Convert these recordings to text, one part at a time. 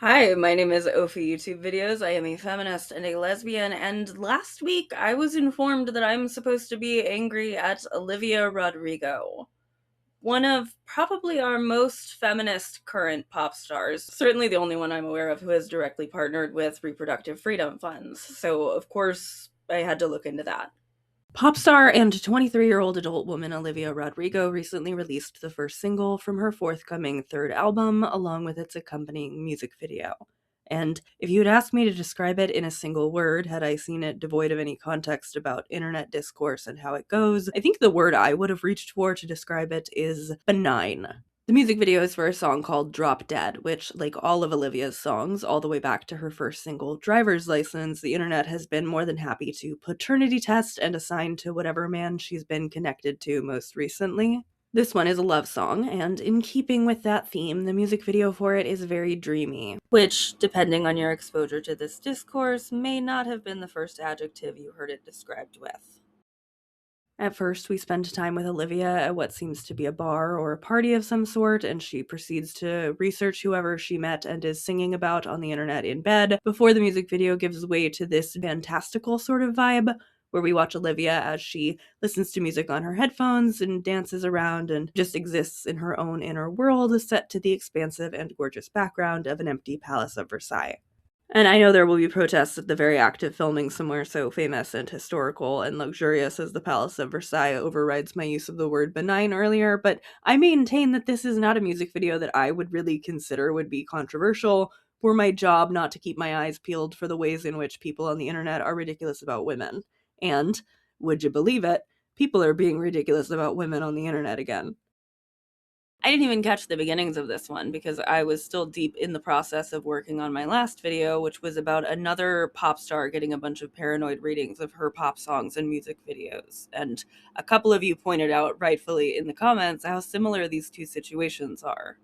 Hi, my name is Ophi YouTube Videos. I am a feminist and a lesbian, and last week I was informed that I'm supposed to be angry at Olivia Rodrigo, one of probably our most feminist current pop stars. Certainly the only one I'm aware of who has directly partnered with reproductive freedom funds. So, of course, I had to look into that. Pop star and 23-year-old adult woman Olivia Rodrigo recently released the first single from her forthcoming third album, along with its accompanying music video. And if you had asked me to describe it in a single word, had I seen it devoid of any context about internet discourse and how it goes, I think the word I would have reached for to describe it is benign. The music video is for a song called Drop Dead, which, like all of Olivia's songs, all the way back to her first single, Driver's License, the internet has been more than happy to paternity test and assign to whatever man she's been connected to most recently. This one is a love song, and in keeping with that theme, the music video for it is very dreamy, which, depending on your exposure to this discourse, may not have been the first adjective you heard it described with. At first, we spend time with Olivia at what seems to be a bar or a party of some sort, and she proceeds to research whoever she met and is singing about on the internet in bed, before the music video gives way to this fantastical sort of vibe, where we watch Olivia as she listens to music on her headphones and dances around and just exists in her own inner world, set to the expansive and gorgeous background of an empty Palace of Versailles. And I know there will be protests at the very act of filming somewhere so famous and historical and luxurious as the Palace of Versailles overrides my use of the word benign earlier, but I maintain that this is not a music video that I would really consider would be controversial were my job not to keep my eyes peeled for the ways in which people on the internet are ridiculous about women. And, would you believe it, people are being ridiculous about women on the internet again. I didn't even catch the beginnings of this one because I was still deep in the process of working on my last video, which was about another pop star getting a bunch of paranoid readings of her pop songs and music videos. And a couple of you pointed out, rightfully in the comments, how similar these two situations are.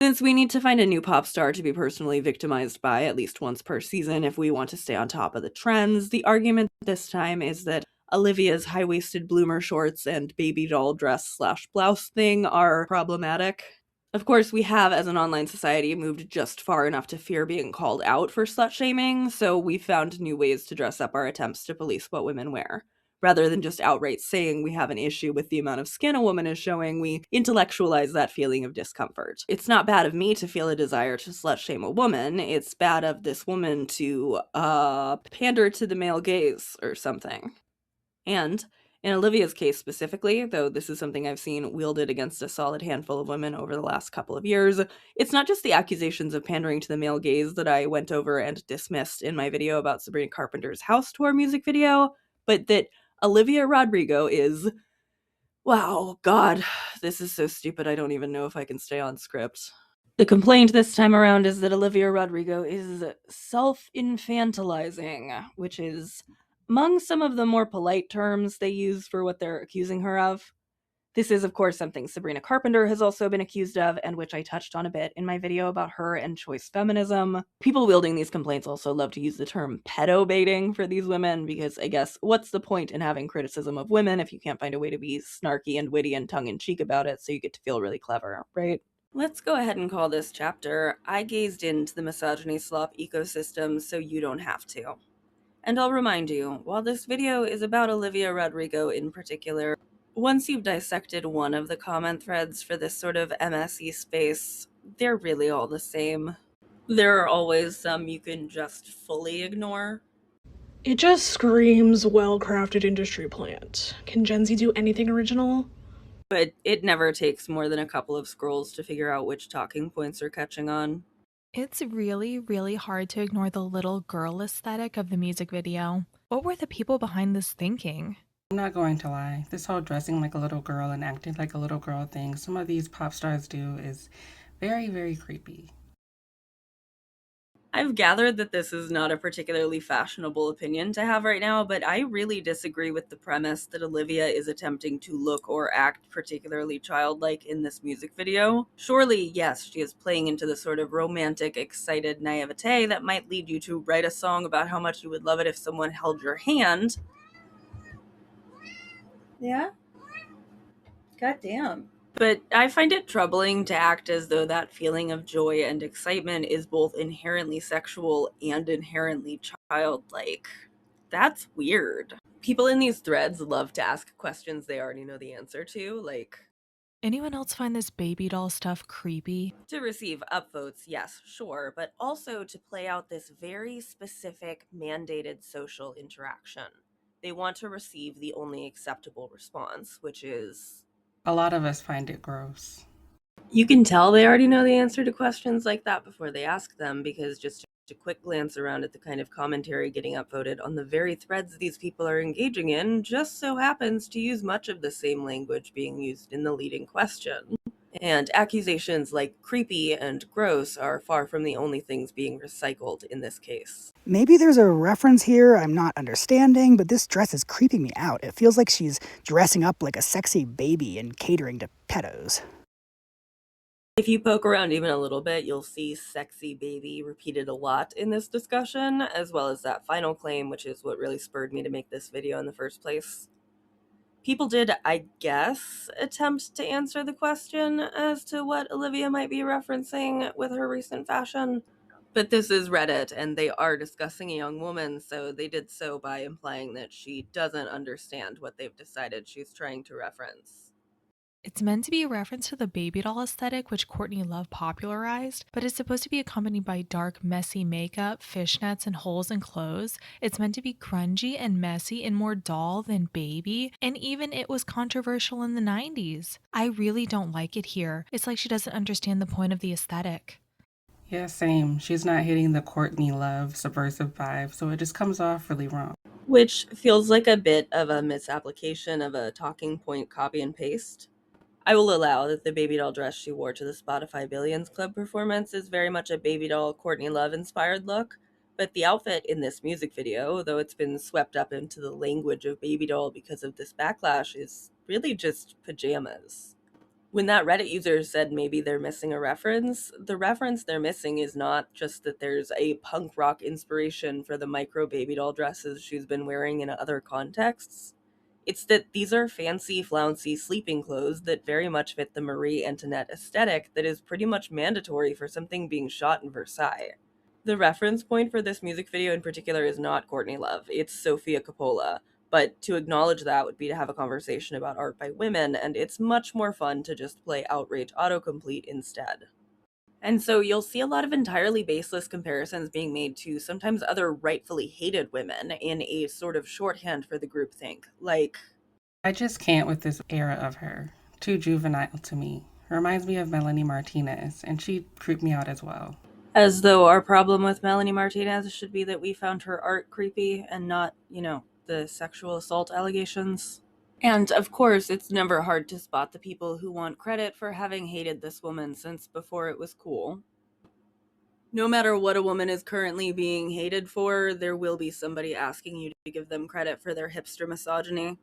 Since we need to find a new pop star to be personally victimized by at least once per season if we want to stay on top of the trends, the argument this time is that Olivia's high-waisted bloomer shorts and Babydoll dress/blouse thing are problematic. Of course, we have, as an online society, moved just far enough to fear being called out for slut-shaming, so we found new ways to dress up our attempts to police what women wear. Rather than just outright saying we have an issue with the amount of skin a woman is showing, we intellectualize that feeling of discomfort. It's not bad of me to feel a desire to slut-shame a woman, it's bad of this woman to, pander to the male gaze or something. And in Olivia's case specifically, though this is something I've seen wielded against a solid handful of women over the last couple of years, it's not just the accusations of pandering to the male gaze that I went over and dismissed in my video about Sabrina Carpenter's house tour music video, but that Olivia Rodrigo is... Wow, God, this is so stupid I don't even know if I can stay on script. The complaint this time around is that Olivia Rodrigo is self-infantilizing, which is among some of the more polite terms they use for what they're accusing her of. This is, of course, something Sabrina Carpenter has also been accused of, and which I touched on a bit in my video about her and choice feminism. People wielding these complaints also love to use the term pedo-baiting for these women, because I guess what's the point in having criticism of women if you can't find a way to be snarky and witty and tongue-in-cheek about it so you get to feel really clever, right? Let's go ahead and call this chapter I Gazed Into the Misogyny Slop Ecosystem So You Don't Have To. And I'll remind you, while this video is about Olivia Rodrigo in particular, once you've dissected one of the comment threads for this sort of MSE space, they're really all the same. There are always some you can just fully ignore. It just screams well-crafted industry plant. Can Gen Z do anything original? But it never takes more than a couple of scrolls to figure out which talking points are catching on. It's really, really hard to ignore the little girl aesthetic of the music video. What were the people behind this thinking? I'm not going to lie. This whole dressing like a little girl and acting like a little girl thing some of these pop stars do is very, very creepy. I've gathered that this is not a particularly fashionable opinion to have right now, but I really disagree with the premise that Olivia is attempting to look or act particularly childlike in this music video. Surely, yes, she is playing into the sort of romantic, excited naivete that might lead you to write a song about how much you would love it if someone held your hand. Yeah? God damn. But I find it troubling to act as though that feeling of joy and excitement is both inherently sexual and inherently childlike. That's weird. People in these threads love to ask questions they already know the answer to, like, Anyone else find this baby doll stuff creepy? to receive upvotes, yes, sure, but also to play out this very specific mandated social interaction. They want to receive the only acceptable response, which is, A lot of us find it gross. you can tell they already know the answer to questions like that before they ask them, because just a quick glance around at the kind of commentary getting upvoted on the very threads these people are engaging in just so happens to use much of the same language being used in the leading question. And accusations like creepy and gross are far from the only things being recycled in this case. Maybe there's a reference here I'm not understanding, but this dress is creeping me out. It feels like she's dressing up like a sexy baby and catering to pedos. If you poke around even a little bit, you'll see sexy baby repeated a lot in this discussion, as well as that final claim, which is what really spurred me to make this video in the first place. People did, I guess, attempt to answer the question as to what Olivia might be referencing with her recent fashion. But this is Reddit, and they are discussing a young woman, so they did so by implying that she doesn't understand what they've decided she's trying to reference. It's meant to be a reference to the baby doll aesthetic, which Courtney Love popularized, but it's supposed to be accompanied by dark, messy makeup, fishnets, and holes in clothes. It's meant to be grungy and messy and more doll than baby, and even it was controversial in the 90s. I really don't like it here. It's like she doesn't understand the point of the aesthetic. Yeah, same. She's not hitting the Courtney Love subversive vibe, so it just comes off really wrong. Which feels like a bit of a misapplication of a talking point copy and paste. I will allow that the baby doll dress she wore to the Spotify Billions Club performance is very much a baby doll Courtney Love inspired look, but the outfit in this music video, though it's been swept up into the language of baby doll because of this backlash, is really just pajamas. When that Reddit user said maybe they're missing a reference, the reference they're missing is not just that there's a punk rock inspiration for the micro baby doll dresses she's been wearing in other contexts. It's that these are fancy, flouncy sleeping clothes that very much fit the Marie Antoinette aesthetic that is pretty much mandatory for something being shot in Versailles. The reference point for this music video in particular is not Courtney Love, it's Sofia Coppola, but to acknowledge that would be to have a conversation about art by women, and it's much more fun to just play outrage autocomplete instead. And so you'll see a lot of entirely baseless comparisons being made to sometimes other rightfully hated women in a sort of shorthand for the groupthink. Like, I just can't with this era of her. Too juvenile to me. Reminds me of Melanie Martinez, and she creeped me out as well. as though our problem with Melanie Martinez should be that we found her art creepy and not, the sexual assault allegations. And of course, it's never hard to spot the people who want credit for having hated this woman since before it was cool. No matter what a woman is currently being hated for, there will be somebody asking you to give them credit for their hipster misogyny.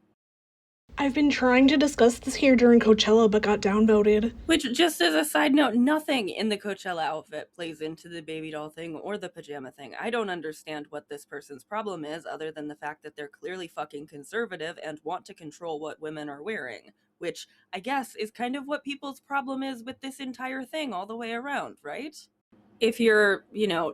I've been trying to discuss this here during Coachella, but got downvoted. Which, just as a side note, nothing in the Coachella outfit plays into the baby doll thing or the pajama thing. I don't understand what this person's problem is, other than the fact that they're clearly fucking conservative and want to control what women are wearing. Which, I guess, is kind of what people's problem is with this entire thing all the way around, right? If you're,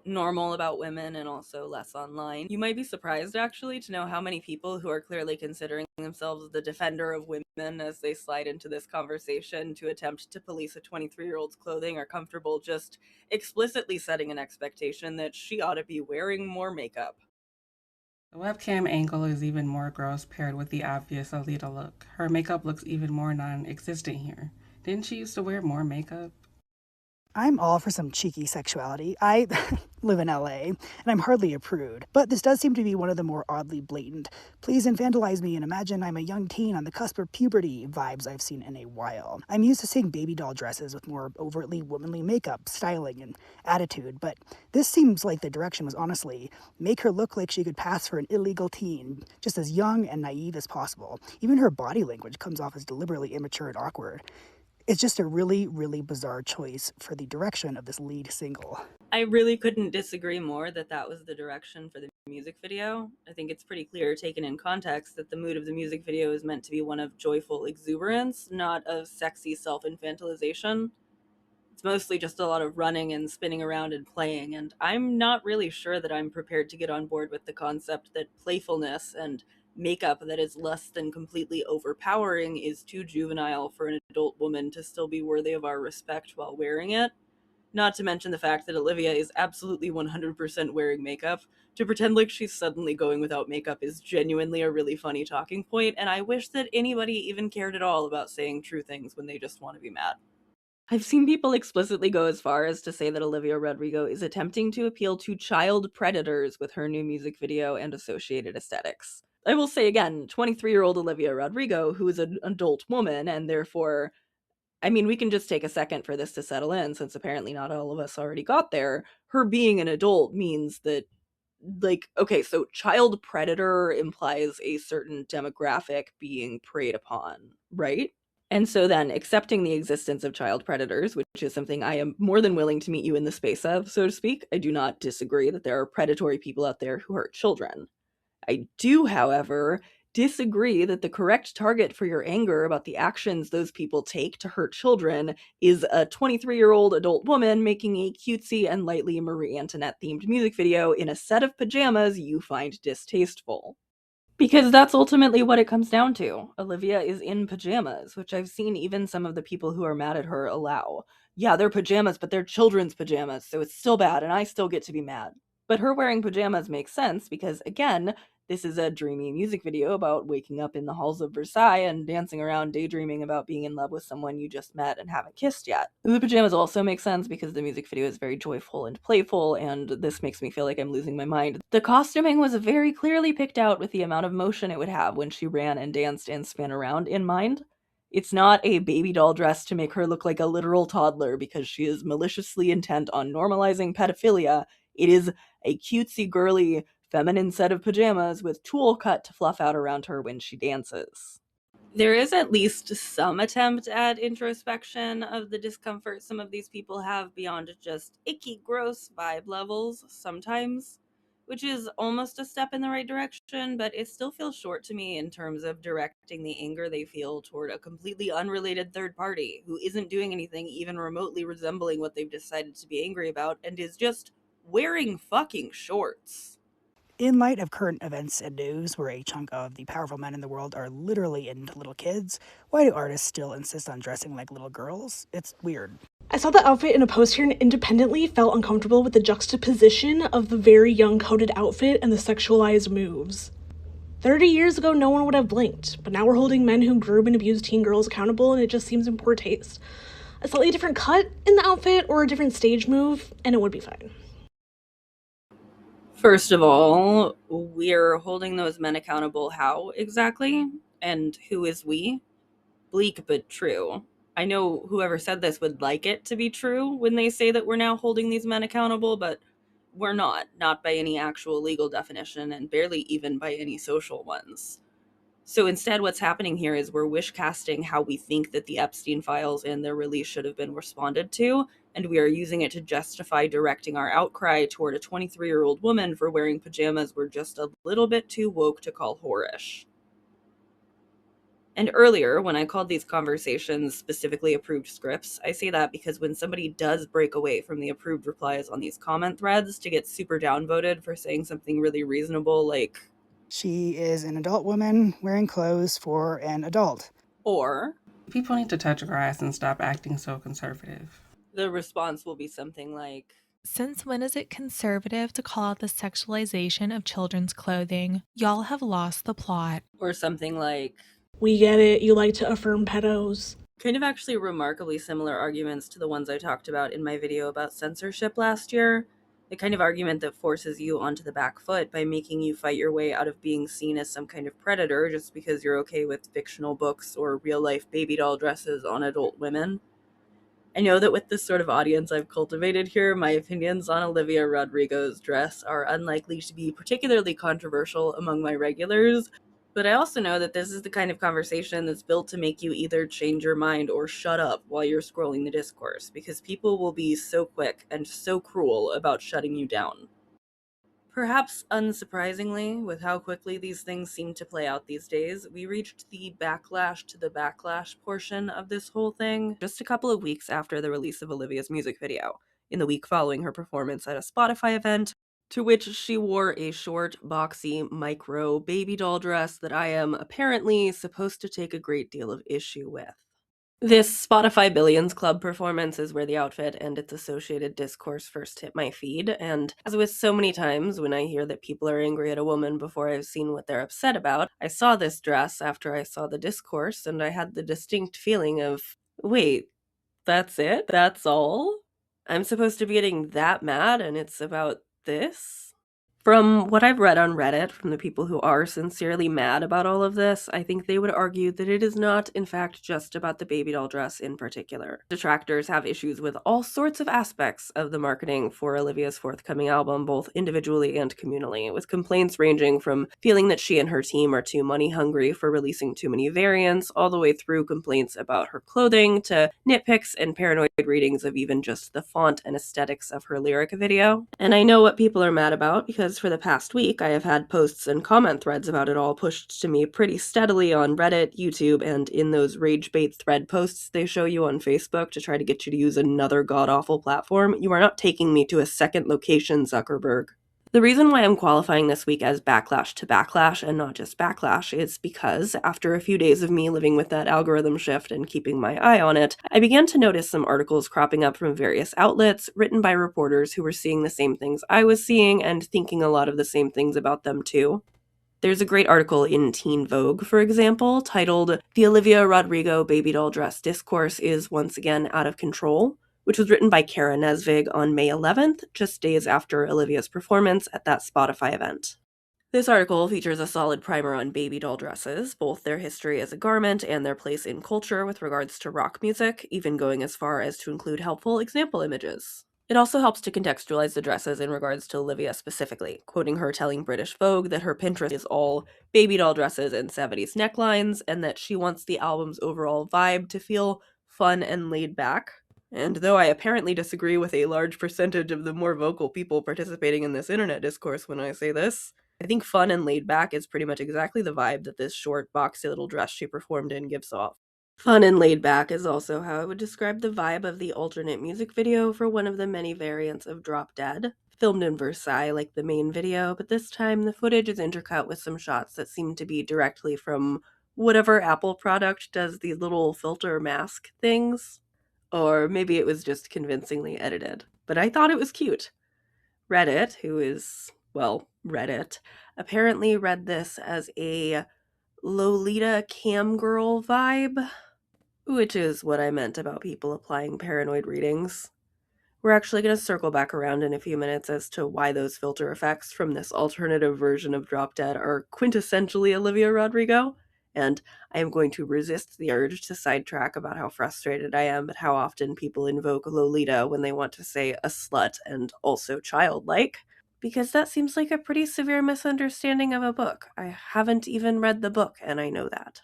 normal about women and also less online, you might be surprised actually to know how many people who are clearly considering themselves the defender of women as they slide into this conversation to attempt to police a 23-year-old's clothing are comfortable just explicitly setting an expectation that she ought to be wearing more makeup. The webcam angle is even more gross paired with the obvious Alita look. Her makeup looks even more non-existent here. Didn't she used to wear more makeup? I'm all for some cheeky sexuality. I live in LA, and I'm hardly a prude, but this does seem to be one of the more oddly blatant, please infantilize me and imagine I'm a young teen on the cusp of puberty vibes I've seen in a while. I'm used to seeing baby doll dresses with more overtly womanly makeup, styling, and attitude, but this seems like the direction was honestly make her look like she could pass for an illegal teen, just as young and naive as possible. Even her body language comes off as deliberately immature and awkward. It's just a really, really bizarre choice for the direction of this lead single. I really couldn't disagree more that was the direction for the music video. I think it's pretty clear, taken in context, that the mood of the music video is meant to be one of joyful exuberance, not of sexy self-infantilization. It's mostly just a lot of running and spinning around and playing, and I'm not really sure that I'm prepared to get on board with the concept that playfulness and makeup that is less than completely overpowering is too juvenile for an adult woman to still be worthy of our respect while wearing it. Not to mention the fact that Olivia is absolutely 100% wearing makeup. To pretend like she's suddenly going without makeup is genuinely a really funny talking point, and I wish that anybody even cared at all about saying true things when they just want to be mad. I've seen people explicitly go as far as to say that Olivia Rodrigo is attempting to appeal to child predators with her new music video and associated aesthetics. I will say again, 23-year-old Olivia Rodrigo, who is an adult woman and therefore, I mean, we can just take a second for this to settle in, since apparently not all of us already got there. Her being an adult means that, like, okay, so child predator implies a certain demographic being preyed upon, right? And so then accepting the existence of child predators, which is something I am more than willing to meet you in the space of, so to speak. I do not disagree that there are predatory people out there who hurt children. I do, however, disagree that the correct target for your anger about the actions those people take to hurt children is a 23-year-old adult woman making a cutesy and lightly Marie Antoinette themed music video in a set of pajamas you find distasteful. Because that's ultimately what it comes down to. Olivia is in pajamas, which I've seen even some of the people who are mad at her allow. Yeah, they're pajamas, but they're children's pajamas, so it's still bad, and I still get to be mad. But her wearing pajamas makes sense because, again, this is a dreamy music video about waking up in the halls of Versailles and dancing around daydreaming about being in love with someone you just met and haven't kissed yet. The pajamas also make sense because the music video is very joyful and playful, and this makes me feel like I'm losing my mind. The costuming was very clearly picked out with the amount of motion it would have when she ran and danced and spun around in mind. It's not a baby doll dress to make her look like a literal toddler because she is maliciously intent on normalizing pedophilia. It is a cutesy, girly, feminine set of pajamas with tulle cut to fluff out around her when she dances. There is at least some attempt at introspection of the discomfort some of these people have beyond just icky, gross vibe levels sometimes, which is almost a step in the right direction, but it still feels short to me in terms of directing the anger they feel toward a completely unrelated third party who isn't doing anything even remotely resembling what they've decided to be angry about and is just wearing fucking shorts. In light of current events and news, where a chunk of the powerful men in the world are literally into little kids, why do artists still insist on dressing like little girls? It's weird. I saw the outfit in a post here and independently felt uncomfortable with the juxtaposition of the very young coded outfit and the sexualized moves. 30 years ago, no one would have blinked, but now we're holding men who groom and abuse teen girls accountable, and it just seems in poor taste. A slightly different cut in the outfit or a different stage move, and it would be fine. First of all, we're holding those men accountable how exactly? And who is we? Bleak but true. I know whoever said this would like it to be true when they say that we're now holding these men accountable, but we're not. Not by any actual legal definition, and barely even by any social ones. So instead, what's happening here is we're wish casting how we think that the Epstein files and their release should have been responded to, and we are using it to justify directing our outcry toward a 23-year-old woman for wearing pajamas we're just a little bit too woke to call whorish. And earlier, when I called these conversations specifically approved scripts, I say that because when somebody does break away from the approved replies on these comment threads to get super downvoted for saying something really reasonable like, She is an adult woman wearing clothes for an adult. or People need to touch grass and stop acting so conservative. the response will be something like, Since when is it conservative to call out the sexualization of children's clothing? Y'all have lost the plot. or something like, We get it, you like to affirm pedos. kind of actually remarkably similar arguments to the ones I talked about in my video about censorship last year. The kind of argument that forces you onto the back foot by making you fight your way out of being seen as some kind of predator just because you're okay with fictional books or real-life baby doll dresses on adult women. I know that with this sort of audience I've cultivated here, my opinions on Olivia Rodrigo's dress are unlikely to be particularly controversial among my regulars, but I also know that this is the kind of conversation that's built to make you either change your mind or shut up while you're scrolling the discourse, because people will be so quick and so cruel about shutting you down. Perhaps unsurprisingly, with how quickly these things seem to play out these days, we reached the backlash to the backlash portion of this whole thing just a couple of weeks after the release of Olivia's music video, in the week following her performance at a Spotify event, to which she wore a short, boxy, micro baby doll dress that I am apparently supposed to take a great deal of issue with. This Spotify Billions Club performance is where the outfit and its associated discourse first hit my feed, and as with so many times when I hear that people are angry at a woman before I've seen what they're upset about, I saw this dress after I saw the discourse, and I had the distinct feeling of, wait, that's it? That's all? I'm supposed to be getting that mad, and it's about this? From what I've read on Reddit from the people who are sincerely mad about all of this, I think they would argue that it is not, in fact, just about the baby doll dress in particular. Detractors have issues with all sorts of aspects of the marketing for Olivia's forthcoming album, both individually and communally, with complaints ranging from feeling that she and her team are too money hungry for releasing too many variants, all the way through complaints about her clothing, to nitpicks and paranoid readings of even just the font and aesthetics of her lyric video. And I know what people are mad about, because for the past week, I have had posts and comment threads about it all pushed to me pretty steadily on Reddit, YouTube, and in those rage bait thread posts they show you on Facebook to try to get you to use another god-awful platform. You are not taking me to a second location, Zuckerberg. The reason why I'm qualifying this week as backlash to backlash and not just backlash is because, after a few days of me living with that algorithm shift and keeping my eye on it, I began to notice some articles cropping up from various outlets, written by reporters who were seeing the same things I was seeing and thinking a lot of the same things about them too. There's a great article in Teen Vogue, for example, titled "The Olivia Rodrigo Baby Doll Dress Discourse is Once Again Out of Control," which was written by Kara Nesvig on May 11th, just days after Olivia's performance at that Spotify event. This article features a solid primer on baby doll dresses, both their history as a garment and their place in culture with regards to rock music, even going as far as to include helpful example images. It also helps to contextualize the dresses in regards to Olivia specifically, quoting her telling British Vogue that her Pinterest is all baby doll dresses and 70s necklines, and that she wants the album's overall vibe to feel fun and laid back. And though I apparently disagree with a large percentage of the more vocal people participating in this internet discourse when I say this, I think fun and laid back is pretty much exactly the vibe that this short, boxy little dress she performed in gives off. Fun and laid back is also how I would describe the vibe of the alternate music video for one of the many variants of Drop Dead, filmed in Versailles like the main video, but this time the footage is intercut with some shots that seem to be directly from whatever Apple product does these little filter mask things. Or maybe it was just convincingly edited. But I thought it was cute. Reddit, who is, well, Reddit, apparently read this as a Lolita cam girl vibe, which is what I meant about people applying paranoid readings. We're actually going to circle back around in a few minutes as to why those filter effects from this alternative version of Drop Dead are quintessentially Olivia Rodrigo, and I am going to resist the urge to sidetrack about how frustrated I am at how often people invoke Lolita when they want to say a slut and also childlike, because that seems like a pretty severe misunderstanding of a book. I haven't even read the book, and I know that.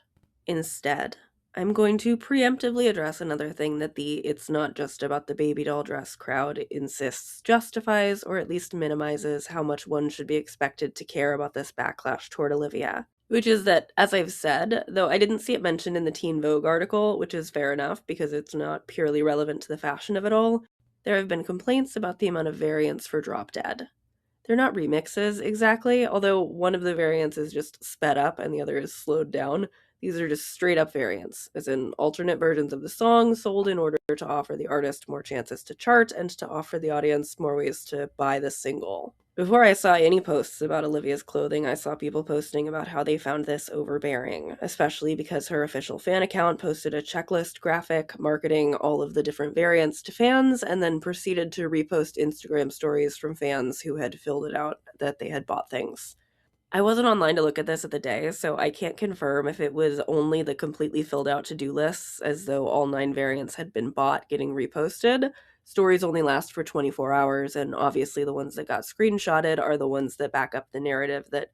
Instead, I'm going to preemptively address another thing that the "it's not just about the baby doll dress" crowd insists justifies, or at least minimizes, how much one should be expected to care about this backlash toward Olivia. Which is that, as I've said, though I didn't see it mentioned in the Teen Vogue article, which is fair enough because it's not purely relevant to the fashion of it all, there have been complaints about the amount of variants for Drop Dead. They're not remixes exactly, although one of the variants is just sped up and the other is slowed down. These are just straight up variants, as in alternate versions of the song sold in order to offer the artist more chances to chart and to offer the audience more ways to buy the single. Before I saw any posts about Olivia's clothing, I saw people posting about how they found this overbearing, especially because her official fan account posted a checklist graphic marketing all of the different variants to fans, and then proceeded to repost Instagram stories from fans who had filled it out that they had bought things. I wasn't online to look at this at the day, so I can't confirm if it was only the completely filled out to-do lists, as though all 9 variants had been bought, getting reposted. Stories only last for 24 hours, and obviously the ones that got screenshotted are the ones that back up the narrative that,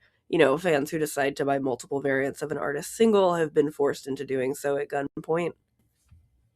fans who decide to buy multiple variants of an artist's single have been forced into doing so at gunpoint.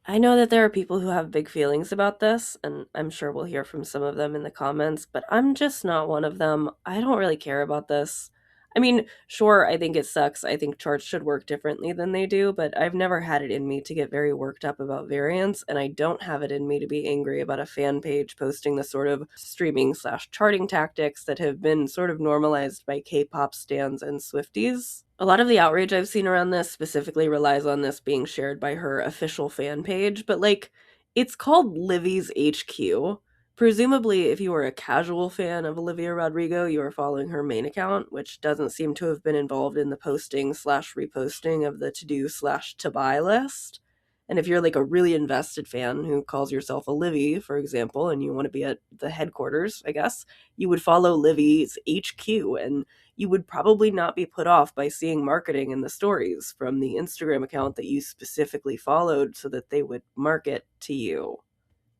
I know that there are people who have big feelings about this, and I'm sure we'll hear from some of them in the comments, but I'm just not one of them. I don't really care about this. I mean, sure, I think it sucks. I think charts should work differently than they do, but I've never had it in me to get very worked up about variants, and I don't have it in me to be angry about a fan page posting the sort of streaming/charting tactics that have been sort of normalized by K-pop stans and Swifties. A lot of the outrage I've seen around this specifically relies on this being shared by her official fan page, but like, it's called Livy's HQ. Presumably, if you are a casual fan of Olivia Rodrigo, you are following her main account, which doesn't seem to have been involved in the posting/reposting of the to-do/to-buy list. And if you're like a really invested fan who calls yourself a Livy, for example, and you want to be at the headquarters, I guess, you would follow Livy's HQ, and you would probably not be put off by seeing marketing in the stories from the Instagram account that you specifically followed so that they would market to you.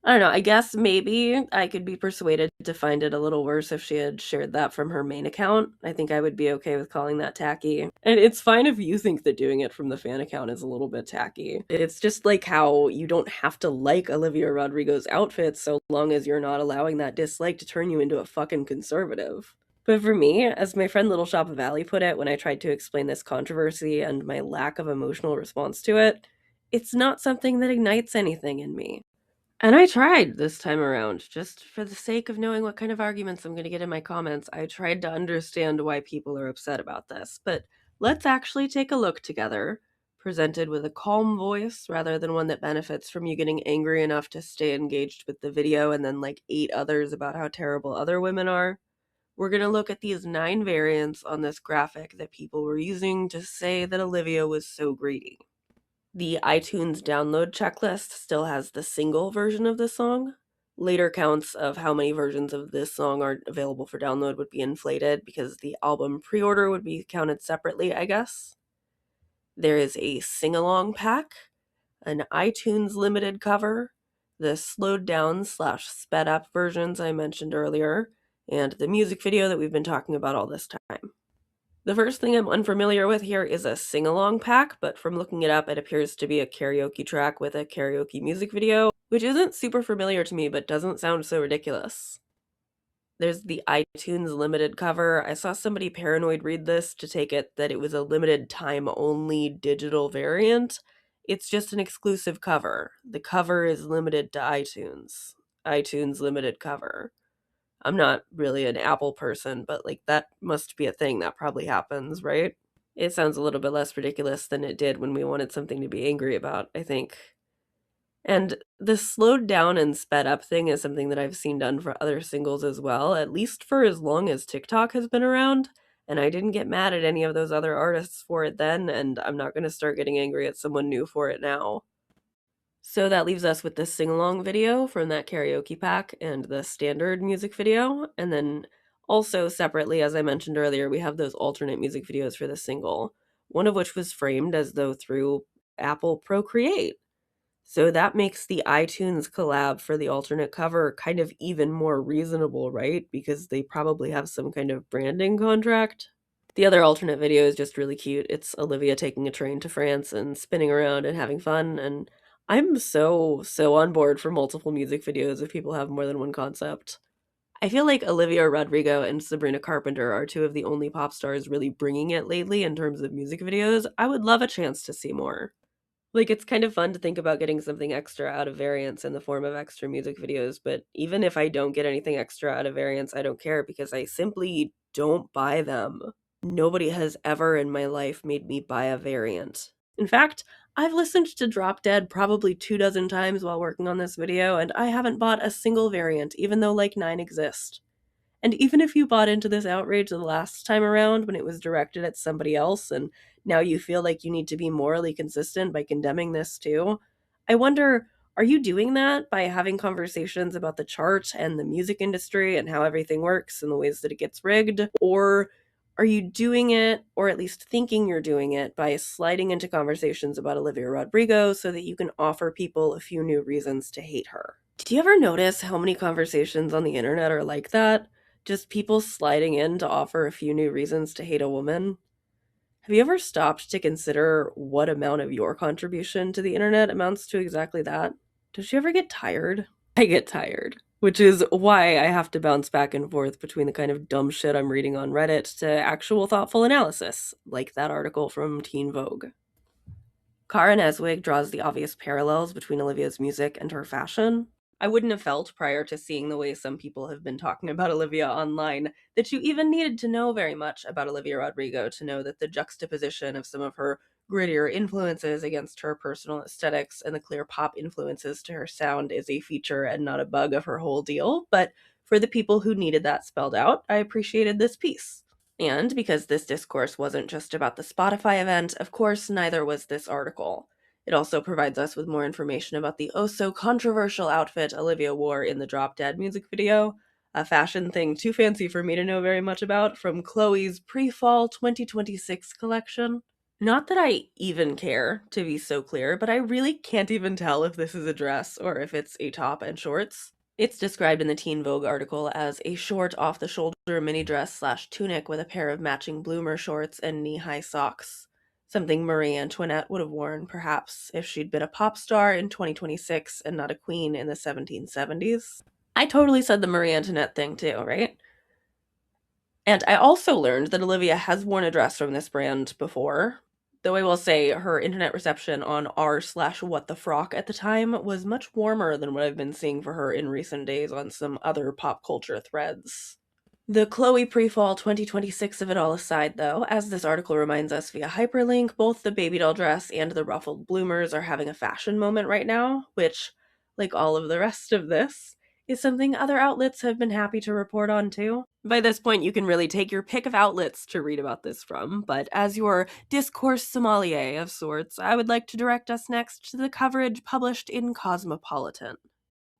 I don't know, I guess maybe I could be persuaded to find it a little worse if she had shared that from her main account. I think I would be okay with calling that tacky. And it's fine if you think that doing it from the fan account is a little bit tacky. It's just like how you don't have to like Olivia Rodrigo's outfits so long as you're not allowing that dislike to turn you into a fucking conservative. But for me, as my friend Little Shop of Alley put it when I tried to explain this controversy and my lack of emotional response to it, it's not something that ignites anything in me. And I tried this time around, just for the sake of knowing what kind of arguments I'm going to get in my comments. I tried to understand why people are upset about this. But let's actually take a look together, presented with a calm voice rather than one that benefits from you getting angry enough to stay engaged with the video and then like 8 others about how terrible other women are. We're going to look at these 9 variants on this graphic that people were using to say that Olivia was so greedy. The iTunes download checklist still has the single version of the song. Later counts of how many versions of this song are available for download would be inflated because the album pre-order would be counted separately, I guess. There is a sing-along pack, an iTunes limited cover, the slowed down/sped up versions I mentioned earlier, and the music video that we've been talking about all this time. The first thing I'm unfamiliar with here is a sing-along pack, but from looking it up, it appears to be a karaoke track with a karaoke music video, which isn't super familiar to me, but doesn't sound so ridiculous. There's the iTunes limited cover. I saw somebody paranoid read this to take it that it was a limited time only digital variant. It's just an exclusive cover. The cover is limited to iTunes. iTunes limited cover. I'm not really an Apple person, but like that must be a thing that probably happens, right? It sounds a little bit less ridiculous than it did when we wanted something to be angry about, I think. And the slowed down and sped up thing is something that I've seen done for other singles as well, at least for as long as TikTok has been around. And I didn't get mad at any of those other artists for it then, and I'm not going to start getting angry at someone new for it now. So that leaves us with the sing-along video from that karaoke pack and the standard music video. And then also separately, as I mentioned earlier, we have those alternate music videos for the single, one of which was framed as though through Apple Procreate. So that makes the iTunes collab for the alternate cover kind of even more reasonable, right? Because they probably have some kind of branding contract. The other alternate video is just really cute. It's Olivia taking a train to France and spinning around and having fun, and I'm so on board for multiple music videos if people have more than one concept. I feel like Olivia Rodrigo and Sabrina Carpenter are 2 of the only pop stars really bringing it lately in terms of music videos. I would love a chance to see more. Like, it's kind of fun to think about getting something extra out of variants in the form of extra music videos, but even if I don't get anything extra out of variants, I don't care because I simply don't buy them. Nobody has ever in my life made me buy a variant. In fact, I've listened to Drop Dead probably 24 times while working on this video, and I haven't bought a single variant, even though like 9 exist. And even if you bought into this outrage the last time around when it was directed at somebody else, and now you feel like you need to be morally consistent by condemning this too, I wonder, are you doing that by having conversations about the chart and the music industry and how everything works and the ways that it gets rigged? Or are you doing it, or at least thinking you're doing it, by sliding into conversations about Olivia Rodrigo so that you can offer people a few new reasons to hate her? Do you ever notice how many conversations on the internet are like that? Just people sliding in to offer a few new reasons to hate a woman? Have you ever stopped to consider what amount of your contribution to the internet amounts to exactly that? Does you ever get tired? I get tired, which is why I have to bounce back and forth between the kind of dumb shit I'm reading on Reddit to actual thoughtful analysis, like that article from Teen Vogue. Karen Eswig draws the obvious parallels between Olivia's music and her fashion. I wouldn't have felt, prior to seeing the way some people have been talking about Olivia online, that you even needed to know very much about Olivia Rodrigo to know that the juxtaposition of some of her grittier influences against her personal aesthetics and the clear pop influences to her sound is a feature and not a bug of her whole deal. But for the people who needed that spelled out, I appreciated this piece. And because this discourse wasn't just about the Spotify event, of course, neither was this article. It also provides us with more information about the oh-so-controversial outfit Olivia wore in the Drop Dead music video, a fashion thing too fancy for me to know very much about, from Chloe's pre-fall 2026 collection. Not that I even care, to be so clear, but I really can't even tell if this is a dress or if it's a top and shorts. It's described in the Teen Vogue article as a short off-the-shoulder mini dress / tunic with a pair of matching bloomer shorts and knee-high socks. Something Marie Antoinette would have worn, perhaps, if she'd been a pop star in 2026 and not a queen in the 1770s. I totally said the Marie Antoinette thing too, right? And I also learned that Olivia has worn a dress from this brand before, though I will say her internet reception on r/what the frock at the time was much warmer than what I've been seeing for her in recent days on some other pop culture threads. The Chloe pre-fall 2026 of it all aside, though, as this article reminds us via hyperlink, both the Babydoll dress and the ruffled bloomers are having a fashion moment right now, which, like all of the rest of this, is something other outlets have been happy to report on too. By this point, you can really take your pick of outlets to read about this from, but as your discourse sommelier of sorts, I would like to direct us next to the coverage published in Cosmopolitan.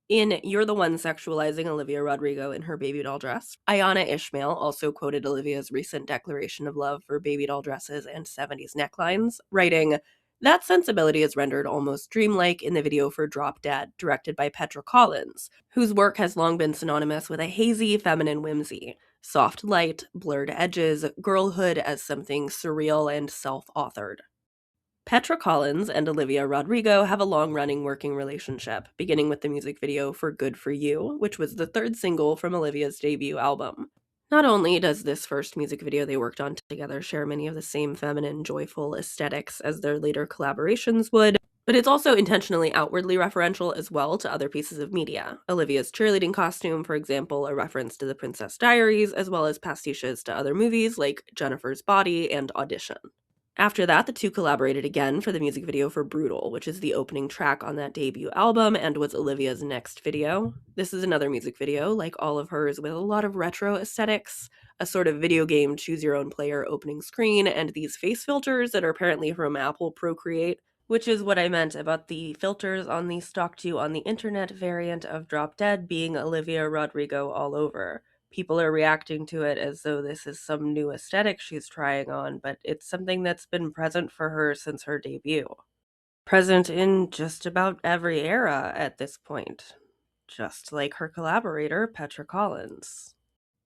In You're the One Sexualizing Olivia Rodrigo in Her Babydoll Dress, Ayana Ishmael also quoted Olivia's recent declaration of love for babydoll dresses and 70s necklines, writing, "That sensibility is rendered almost dreamlike in the video for Drop Dead, directed by Petra Collins, whose work has long been synonymous with a hazy, feminine whimsy, soft light, blurred edges, girlhood as something surreal and self-authored." Petra Collins and Olivia Rodrigo have a long-running working relationship, beginning with the music video for Good For You, which was the third single from Olivia's debut album. Not only does this first music video they worked on together share many of the same feminine, joyful aesthetics as their later collaborations would, but it's also intentionally outwardly referential as well to other pieces of media. Olivia's cheerleading costume, for example, a reference to The Princess Diaries, as well as pastiches to other movies like Jennifer's Body and Audition. After that, the two collaborated again for the music video for Brutal, which is the opening track on that debut album and was Olivia's next video. This is another music video, like all of hers, with a lot of retro aesthetics, a sort of video game choose-your-own-player opening screen, and these face filters that are apparently from Apple Procreate, which is what I meant about the filters on the Stalked You on the Internet variant of Drop Dead being Olivia Rodrigo all over. People are reacting to it as though this is some new aesthetic she's trying on, but it's something that's been present for her since her debut. Present in just about every era at this point, just like her collaborator, Petra Collins.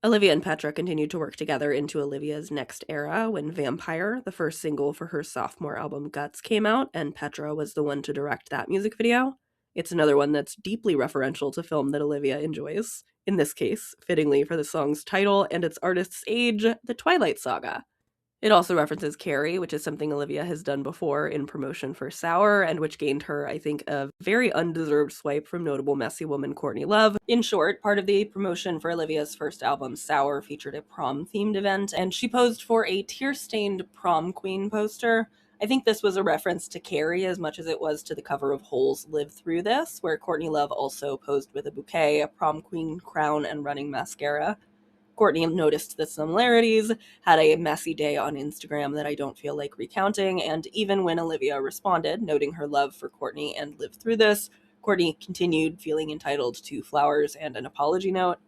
Olivia and Petra continued to work together into Olivia's next era when Vampire, the first single for her sophomore album Guts, came out, and Petra was the one to direct that music video. It's another one that's deeply referential to film that Olivia enjoys, in this case, fittingly for the song's title and its artist's age, The Twilight Saga. It also references Carrie, which is something Olivia has done before in promotion for Sour, and which gained her, I think, a very undeserved swipe from notable messy woman Courtney Love. In short, part of the promotion for Olivia's first album, Sour, featured a prom-themed event, and she posed for a tear-stained prom queen poster. I think this was a reference to Carrie as much as it was to the cover of Hole's Live Through This, where Courtney Love also posed with a bouquet, a prom queen crown, and running mascara. Courtney noticed the similarities, had a messy day on Instagram that I don't feel like recounting, and even when Olivia responded, noting her love for Courtney and lived through this, Courtney continued feeling entitled to flowers and an apology note.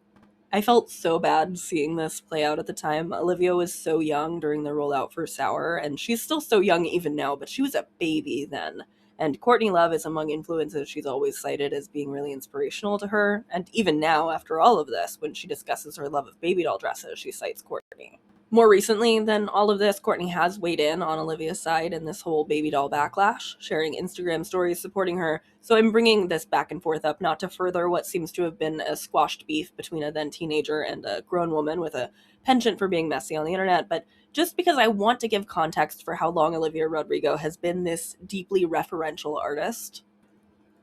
I felt so bad seeing this play out at the time. Olivia was so young during the rollout for Sour, and she's still so young even now, but she was a baby then. And Courtney Love is among influences she's always cited as being really inspirational to her, and even now, after all of this, when she discusses her love of baby doll dresses, she cites Courtney. More recently than all of this, Courtney has weighed in on Olivia's side in this whole Babydoll backlash, sharing Instagram stories supporting her. So I'm bringing this back and forth up not to further what seems to have been a squashed beef between a then teenager and a grown woman with a penchant for being messy on the internet, but just because I want to give context for how long Olivia Rodrigo has been this deeply referential artist.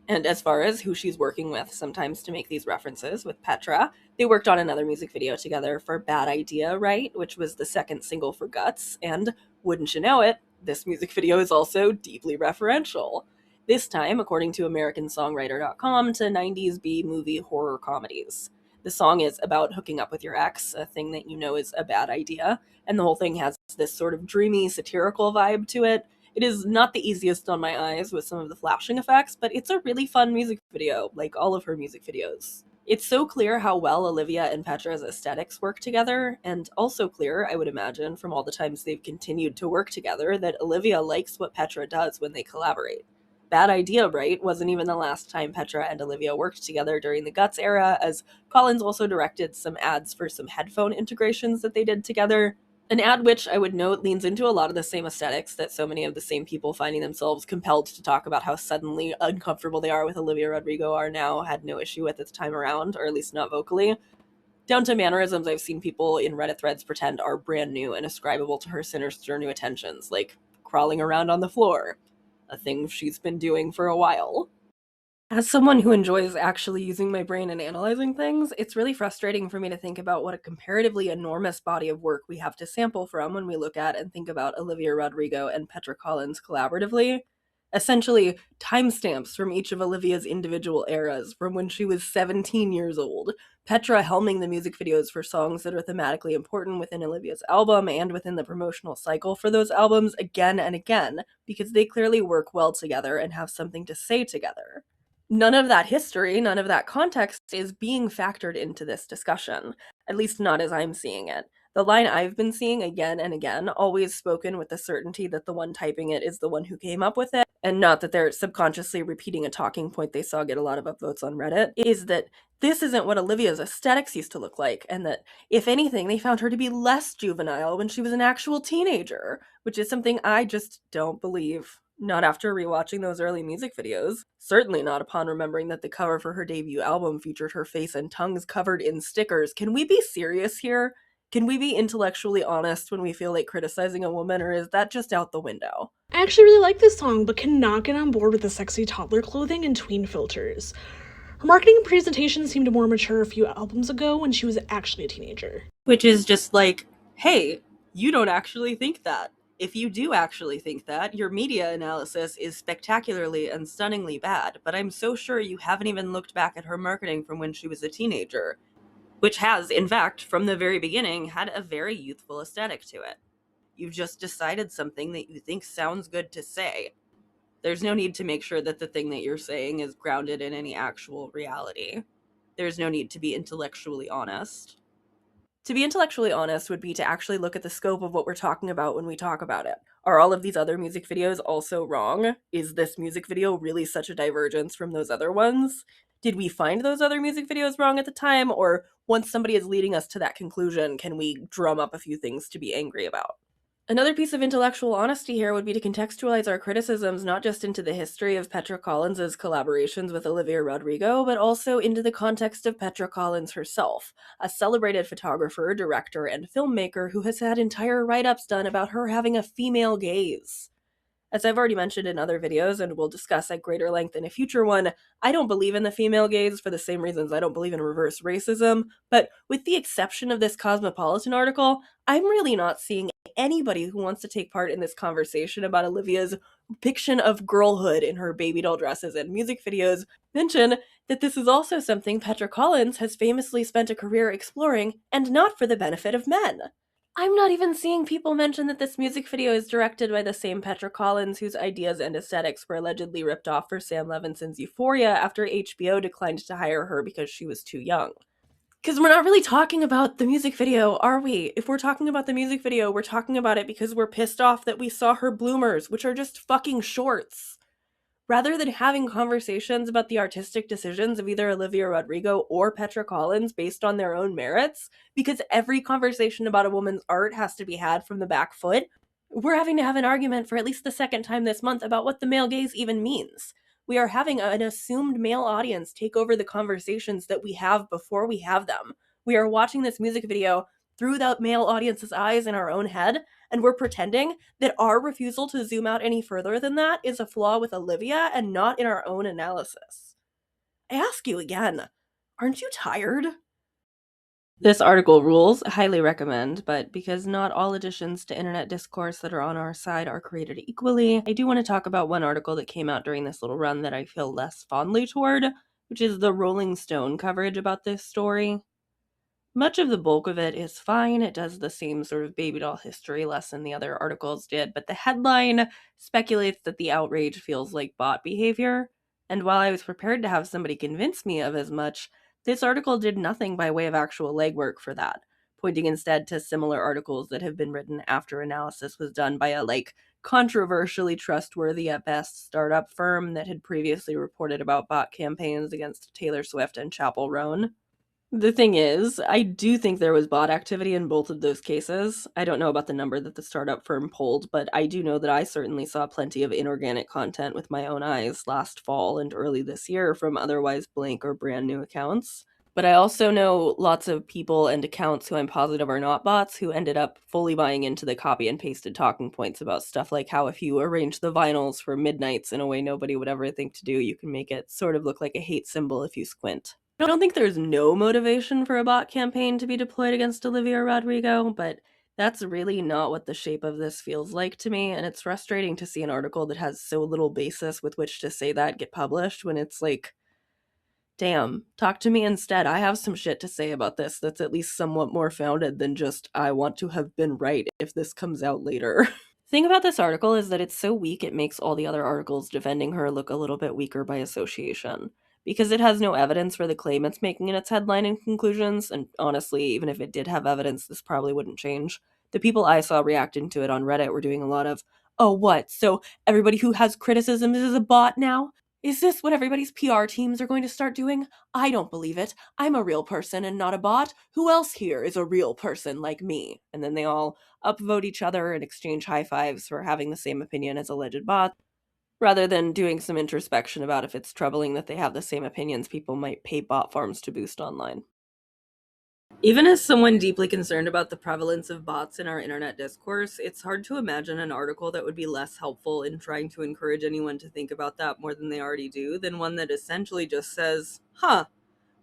And as far as who she's working with sometimes to make these references, with Petra, they worked on another music video together for Bad Idea, right? Which was the second single for Guts. And wouldn't you know it, this music video is also deeply referential. This time, according to AmericanSongwriter.com, to 90s B-movie horror comedies. The song is about hooking up with your ex, a thing that you know is a bad idea, and the whole thing has this sort of dreamy, satirical vibe to it. It is not the easiest on my eyes with some of the flashing effects, but it's a really fun music video, like all of her music videos. It's so clear how well Olivia and Petra's aesthetics work together, and also clear, I would imagine, from all the times they've continued to work together, that Olivia likes what Petra does when they collaborate. Bad Idea, right, wasn't even the last time Petra and Olivia worked together during the Guts era, as Collins also directed some ads for some headphone integrations that they did together. An ad which, I would note, leans into a lot of the same aesthetics that so many of the same people finding themselves compelled to talk about how suddenly uncomfortable they are with Olivia Rodrigo are now had no issue with this time around, or at least not vocally. Down to mannerisms I've seen people in Reddit threads pretend are brand new and ascribable to her sinister new attentions, like crawling around on the floor, a thing she's been doing for a while. As someone who enjoys actually using my brain and analyzing things, it's really frustrating for me to think about what a comparatively enormous body of work we have to sample from when we look at and think about Olivia Rodrigo and Petra Collins collaboratively. Essentially, timestamps from each of Olivia's individual eras, from when she was 17 years old, Petra helming the music videos for songs that are thematically important within Olivia's album and within the promotional cycle for those albums again and again, because they clearly work well together and have something to say together. None of that history, none of that context is being factored into this discussion, at least not as I'm seeing it. The line I've been seeing again and again, always spoken with the certainty that the one typing it is the one who came up with it, and not that they're subconsciously repeating a talking point they saw get a lot of upvotes on Reddit, is that this isn't what Olivia's aesthetics used to look like, and that, if anything, they found her to be less juvenile when she was an actual teenager, which is something I just don't believe. Not after rewatching those early music videos. Certainly not upon remembering that the cover for her debut album featured her face and tongues covered in stickers. Can we be serious here? Can we be intellectually honest when we feel like criticizing a woman, or is that just out the window? I actually really like this song, but cannot get on board with the sexy toddler clothing and tween filters. Her marketing and presentation seemed more mature a few albums ago when she was actually a teenager. Which is just like, hey, you don't actually think that. If you do actually think that, your media analysis is spectacularly and stunningly bad, but I'm so sure you haven't even looked back at her marketing from when she was a teenager, which has, in fact, from the very beginning, had a very youthful aesthetic to it. You've just decided something that you think sounds good to say. There's no need to make sure that the thing that you're saying is grounded in any actual reality. There's no need to be intellectually honest. To be intellectually honest would be to actually look at the scope of what we're talking about when we talk about it. Are all of these other music videos also wrong? Is this music video really such a divergence from those other ones? Did we find those other music videos wrong at the time, or once somebody is leading us to that conclusion, can we drum up a few things to be angry about? Another piece of intellectual honesty here would be to contextualize our criticisms not just into the history of Petra Collins' collaborations with Olivia Rodrigo, but also into the context of Petra Collins herself, a celebrated photographer, director, and filmmaker who has had entire write-ups done about her having a female gaze. As I've already mentioned in other videos, and we'll discuss at greater length in a future one, I don't believe in the female gaze for the same reasons I don't believe in reverse racism, but with the exception of this Cosmopolitan article, I'm really not seeing anybody who wants to take part in this conversation about Olivia's depiction of girlhood in her Babydoll dresses and music videos mention that this is also something Petra Collins has famously spent a career exploring, and not for the benefit of men. I'm not even seeing people mention that this music video is directed by the same Petra Collins whose ideas and aesthetics were allegedly ripped off for Sam Levinson's Euphoria after HBO declined to hire her because she was too young. Because we're not really talking about the music video, are we? If we're talking about the music video, we're talking about it because we're pissed off that we saw her bloomers, which are just fucking shorts. rather than having conversations about the artistic decisions of either Olivia Rodrigo or Petra Collins based on their own merits, because every conversation about a woman's art has to be had from the back foot, we're having to have an argument for at least the second time this month about what the male gaze even means. We are having an assumed male audience take over the conversations that we have before we have them. We are watching this music video through the male audience's eyes in our own head, and we're pretending that our refusal to zoom out any further than that is a flaw with Olivia and not in our own analysis. I ask you again, aren't you tired? This article rules, highly recommend, but because not all additions to internet discourse that are on our side are created equally, I do want to talk about one article that came out during this little run that I feel less fondly toward, which is the Rolling Stone coverage about this story. Much of the bulk of it is fine. It does the same sort of Babydoll history lesson the other articles did, but the headline speculates that the outrage feels like bot behavior. And while I was prepared to have somebody convince me of as much, this article did nothing by way of actual legwork for that, pointing instead to similar articles that have been written after analysis was done by a, controversially trustworthy at best startup firm that had previously reported about bot campaigns against Taylor Swift and Chappell Roan. The thing is, I do think there was bot activity in both of those cases. I don't know about the number that the startup firm polled, but I do know that I certainly saw plenty of inorganic content with my own eyes last fall and early this year from otherwise blank or brand new accounts. But I also know lots of people and accounts who I'm positive are not bots who ended up fully buying into the copy and pasted talking points about stuff like how if you arrange the vinyls for midnights in a way nobody would ever think to do, you can make it sort of look like a hate symbol if you squint. I don't think there's no motivation for a bot campaign to be deployed against Olivia Rodrigo, but that's really not what the shape of this feels like to me, and it's frustrating to see an article that has so little basis with which to say that get published when it's like, damn, talk to me instead. I have some shit to say about this that's at least somewhat more founded than just, I want to have been right if this comes out later. Thing about this article is that it's so weak it makes all the other articles defending her look a little bit weaker by association. Because it has no evidence for the claim it's making in its headline and conclusions, and honestly, even if it did have evidence, this probably wouldn't change. The people I saw reacting to it on Reddit were doing a lot of, oh, what? So everybody who has criticisms is a bot now? Is this what everybody's PR teams are going to start doing? I don't believe it. I'm a real person and not a bot. Who else here is a real person like me? And then they all upvote each other and exchange high fives for having the same opinion as alleged bots, rather than doing some introspection about if it's troubling that they have the same opinions people might pay bot farms to boost online. Even as someone deeply concerned about the prevalence of bots in our internet discourse, it's hard to imagine an article that would be less helpful in trying to encourage anyone to think about that more than they already do than one that essentially just says,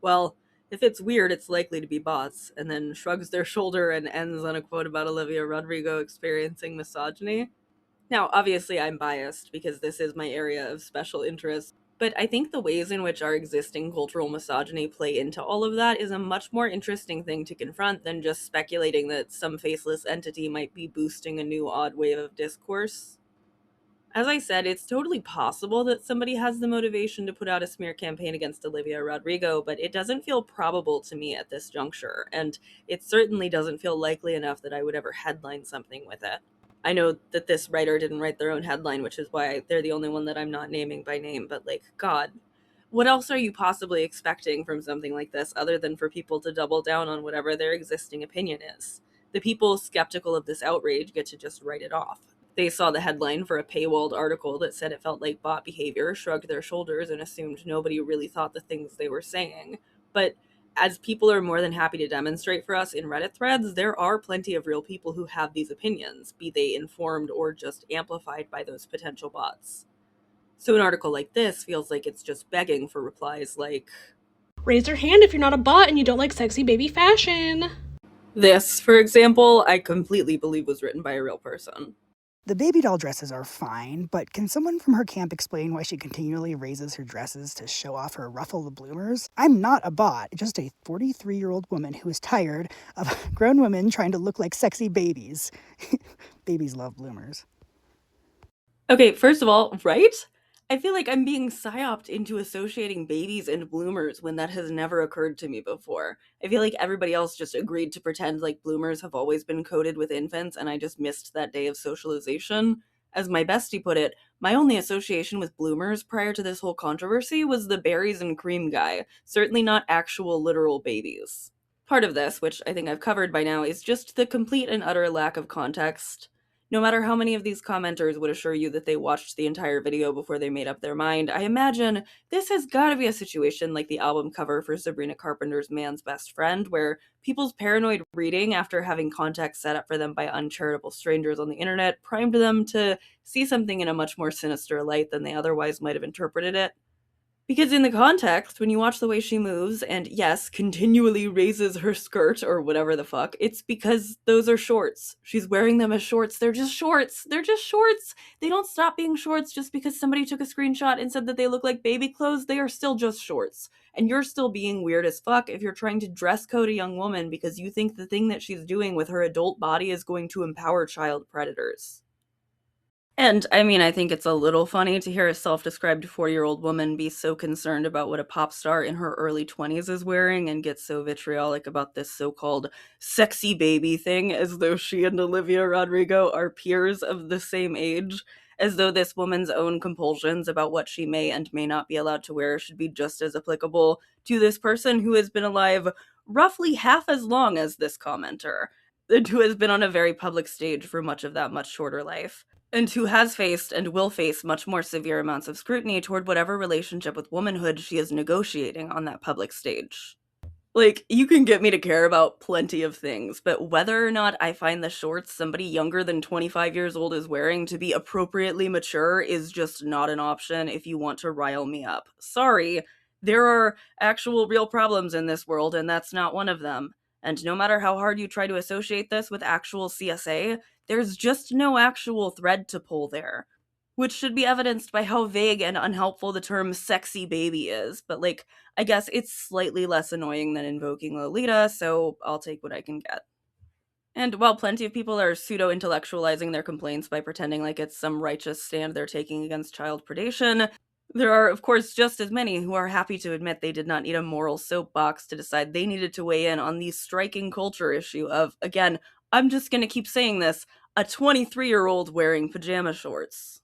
well, if it's weird, it's likely to be bots, and then shrugs their shoulder and ends on a quote about Olivia Rodrigo experiencing misogyny. Now, obviously, I'm biased because this is my area of special interest, but I think the ways in which our existing cultural misogyny play into all of that is a much more interesting thing to confront than just speculating that some faceless entity might be boosting a new odd wave of discourse. As I said, it's totally possible that somebody has the motivation to put out a smear campaign against Olivia Rodrigo, but it doesn't feel probable to me at this juncture, and it certainly doesn't feel likely enough that I would ever headline something with it. I know that this writer didn't write their own headline, which is why they're the only one that I'm not naming by name, but God, what else are you possibly expecting from something like this other than for people to double down on whatever their existing opinion is? The people skeptical of this outrage get to just write it off. They saw the headline for a paywalled article that said it felt like bot behavior, shrugged their shoulders, and assumed nobody really thought the things they were saying. But as people are more than happy to demonstrate for us in Reddit threads, there are plenty of real people who have these opinions, be they informed or just amplified by those potential bots. So an article like this feels like it's just begging for replies like, raise your hand if you're not a bot and you don't like sexy baby fashion. This, for example, I completely believe was written by a real person. The Babydoll dresses are fine, but can someone from her camp explain why she continually raises her dresses to show off her ruffle bloomers? I'm not a bot, just a 43-year-old woman who is tired of grown women trying to look like sexy babies. Babies love bloomers. Okay, first of all, right? I feel like I'm being psyoped into associating babies and bloomers when that has never occurred to me before. I feel like everybody else just agreed to pretend like bloomers have always been coded with infants and I just missed that day of socialization. As my bestie put it, my only association with bloomers prior to this whole controversy was the berries and cream guy, certainly not actual literal babies. Part of this, which I think I've covered by now, is just the complete and utter lack of context. No matter how many of these commenters would assure you that they watched the entire video before they made up their mind, I imagine this has gotta be a situation like the album cover for Sabrina Carpenter's Man's Best Friend, where people's paranoid reading after having context set up for them by uncharitable strangers on the internet primed them to see something in a much more sinister light than they otherwise might have interpreted it. Because in the context, when you watch the way she moves, and yes, continually raises her skirt or whatever the fuck, it's because those are shorts. She's wearing them as shorts. They're just shorts. They're just shorts. They don't stop being shorts just because somebody took a screenshot and said that they look like baby clothes. They are still just shorts. And you're still being weird as fuck if you're trying to dress code a young woman because you think the thing that she's doing with her adult body is going to empower child predators. And, I mean, I think it's a little funny to hear a self-described 40-year-old woman be so concerned about what a pop star in her early 20s is wearing and get so vitriolic about this so-called sexy baby thing, as though she and Olivia Rodrigo are peers of the same age, as though this woman's own compulsions about what she may and may not be allowed to wear should be just as applicable to this person who has been alive roughly half as long as this commenter, and who has been on a very public stage for much of that much shorter life, and who has faced and will face much more severe amounts of scrutiny toward whatever relationship with womanhood she is negotiating on that public stage. Like, you can get me to care about plenty of things, but whether or not I find the shorts somebody younger than 25 years old is wearing to be appropriately mature is just not an option if you want to rile me up. Sorry, there are actual real problems in this world, and that's not one of them. And no matter how hard you try to associate this with actual CSA, there's just no actual thread to pull there. Which should be evidenced by how vague and unhelpful the term sexy baby is, but like, I guess it's slightly less annoying than invoking Lolita, so I'll take what I can get. And while plenty of people are pseudo-intellectualizing their complaints by pretending like it's some righteous stand they're taking against child predation, there are, of course, just as many who are happy to admit they did not need a moral soapbox to decide they needed to weigh in on the striking culture issue of, again, I'm just gonna keep saying this, a 23-year-old wearing pajama shorts.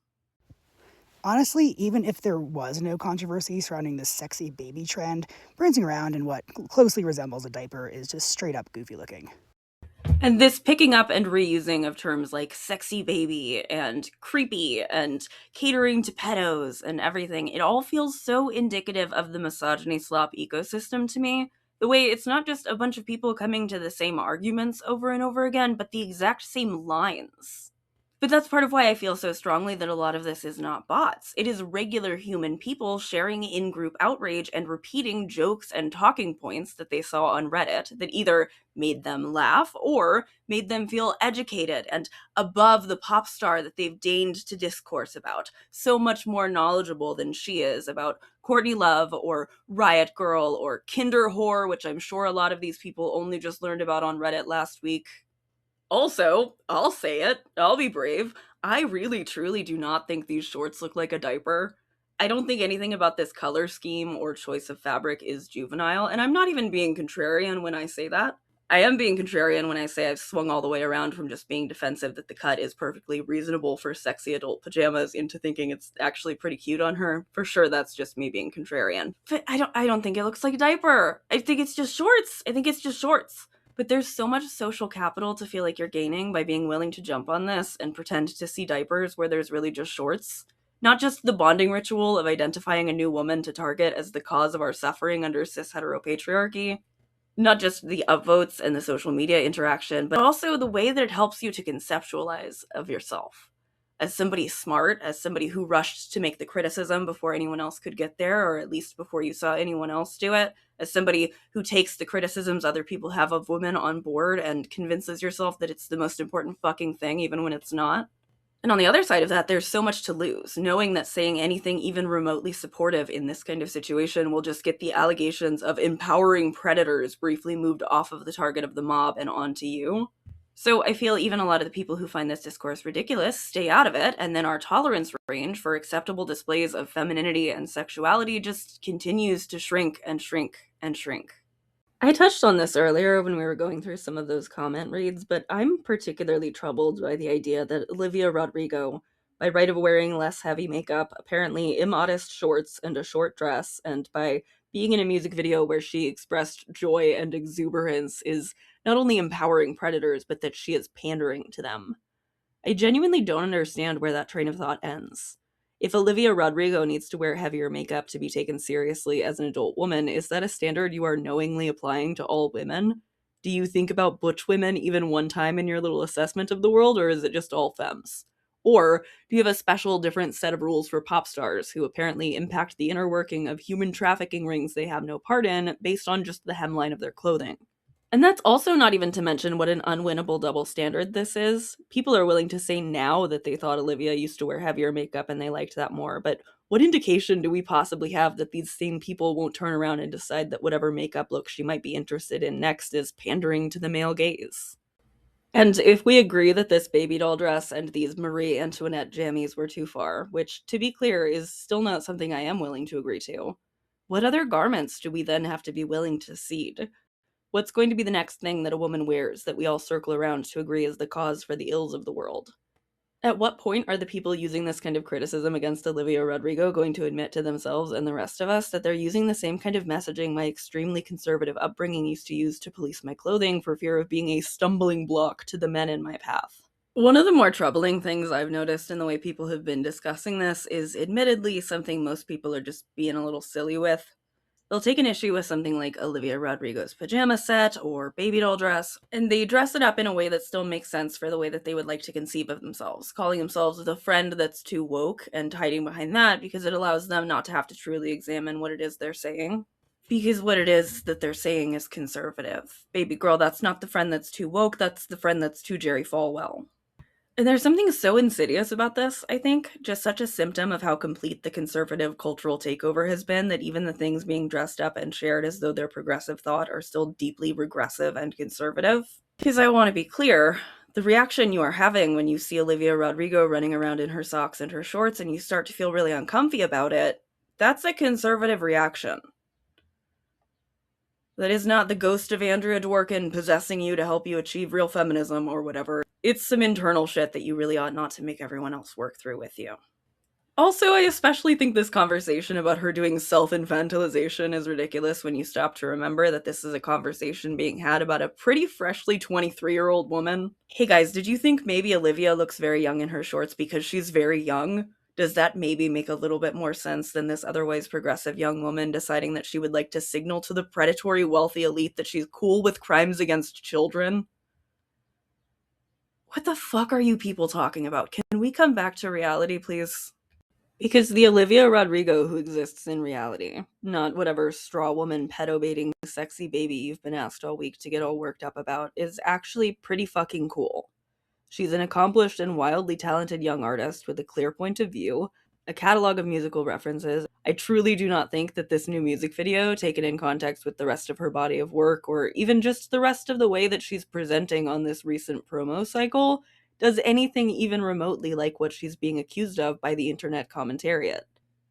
Honestly, even if there was no controversy surrounding this sexy baby trend, prancing around in what closely resembles a diaper is just straight up goofy looking. And this picking up and reusing of terms like sexy baby and creepy and catering to pedos and everything, it all feels so indicative of the misogyny slop ecosystem to me. The way it's not just a bunch of people coming to the same arguments over and over again, but the exact same lines. But that's part of why I feel so strongly that a lot of this is not bots. It is regular human people sharing in-group outrage and repeating jokes and talking points that they saw on Reddit that either made them laugh or made them feel educated and above the pop star that they've deigned to discourse about, so much more knowledgeable than she is about Courtney Love or Riot Girl or Kinder Whore, which I'm sure a lot of these people only just learned about on Reddit last week. Also, I'll say it, I'll be brave, I really truly do not think these shorts look like a diaper. I don't think anything about this color scheme or choice of fabric is juvenile, and I'm not even being contrarian when I say that. I am being contrarian when I say I've swung all the way around from just being defensive that the cut is perfectly reasonable for sexy adult pajamas into thinking it's actually pretty cute on her. For sure, that's just me being contrarian. But I don't think it looks like a diaper. I think it's just shorts. I think it's just shorts. But there's so much social capital to feel like you're gaining by being willing to jump on this and pretend to see diapers where there's really just shorts. Not just the bonding ritual of identifying a new woman to target as the cause of our suffering under cis heteropatriarchy. Not just the upvotes and the social media interaction, but also the way that it helps you to conceptualize of yourself. As somebody smart, as somebody who rushed to make the criticism before anyone else could get there, or at least before you saw anyone else do it, as somebody who takes the criticisms other people have of women on board and convinces yourself that it's the most important fucking thing even when it's not. And on the other side of that, there's so much to lose, knowing that saying anything even remotely supportive in this kind of situation will just get the allegations of empowering predators briefly moved off of the target of the mob and onto you. So I feel even a lot of the people who find this discourse ridiculous stay out of it, and then our tolerance range for acceptable displays of femininity and sexuality just continues to shrink and shrink and shrink. I touched on this earlier when we were going through some of those comment reads, but I'm particularly troubled by the idea that Olivia Rodrigo, by right of wearing less heavy makeup, apparently immodest shorts, and a short dress, and by being in a music video where she expressed joy and exuberance, is not only empowering predators, but that she is pandering to them. I genuinely don't understand where that train of thought ends. If Olivia Rodrigo needs to wear heavier makeup to be taken seriously as an adult woman, is that a standard you are knowingly applying to all women? Do you think about butch women even one time in your little assessment of the world, or is it just all femmes? Or do you have a special different set of rules for pop stars who apparently impact the inner working of human trafficking rings they have no part in based on just the hemline of their clothing? And that's also not even to mention what an unwinnable double standard this is. People are willing to say now that they thought Olivia used to wear heavier makeup and they liked that more, but what indication do we possibly have that these same people won't turn around and decide that whatever makeup look she might be interested in next is pandering to the male gaze? And if we agree that this baby doll dress and these Marie Antoinette jammies were too far, which, to be clear, is still not something I am willing to agree to, what other garments do we then have to be willing to cede? What's going to be the next thing that a woman wears that we all circle around to agree is the cause for the ills of the world? At what point are the people using this kind of criticism against Olivia Rodrigo going to admit to themselves and the rest of us that they're using the same kind of messaging my extremely conservative upbringing used to use to police my clothing for fear of being a stumbling block to the men in my path? One of the more troubling things I've noticed in the way people have been discussing this is admittedly something most people are just being a little silly with. They'll take an issue with something like Olivia Rodrigo's pajama set or Babydoll dress, and they dress it up in a way that still makes sense for the way that they would like to conceive of themselves, calling themselves the friend that's too woke and hiding behind that because it allows them not to have to truly examine what it is they're saying. Because what it is that they're saying is conservative. Baby girl, that's not the friend that's too woke, that's the friend that's too Jerry Falwell. And there's something so insidious about this, I think, just such a symptom of how complete the conservative cultural takeover has been that even the things being dressed up and shared as though they're progressive thought are still deeply regressive and conservative. Because I want to be clear, the reaction you are having when you see Olivia Rodrigo running around in her socks and her shorts and you start to feel really uncomfy about it, that's a conservative reaction. That is not the ghost of Andrea Dworkin possessing you to help you achieve real feminism or whatever. It's some internal shit that you really ought not to make everyone else work through with you. Also, I especially think this conversation about her doing self-infantilization is ridiculous when you stop to remember that this is a conversation being had about a pretty freshly 23-year-old woman. Hey guys, did you think maybe Olivia looks very young in her shorts because she's very young? Does that maybe make a little bit more sense than this otherwise progressive young woman deciding that she would like to signal to the predatory wealthy elite that she's cool with crimes against children? What the fuck are you people talking about? Can we come back to reality, please? Because the Olivia Rodrigo who exists in reality, not whatever straw woman pedo-baiting sexy baby you've been asked all week to get all worked up about, is actually pretty fucking cool. She's an accomplished and wildly talented young artist with a clear point of view, a catalog of musical references. I truly do not think that this new music video, taken in context with the rest of her body of work, or even just the rest of the way that she's presenting on this recent promo cycle, does anything even remotely like what she's being accused of by the internet commentariat.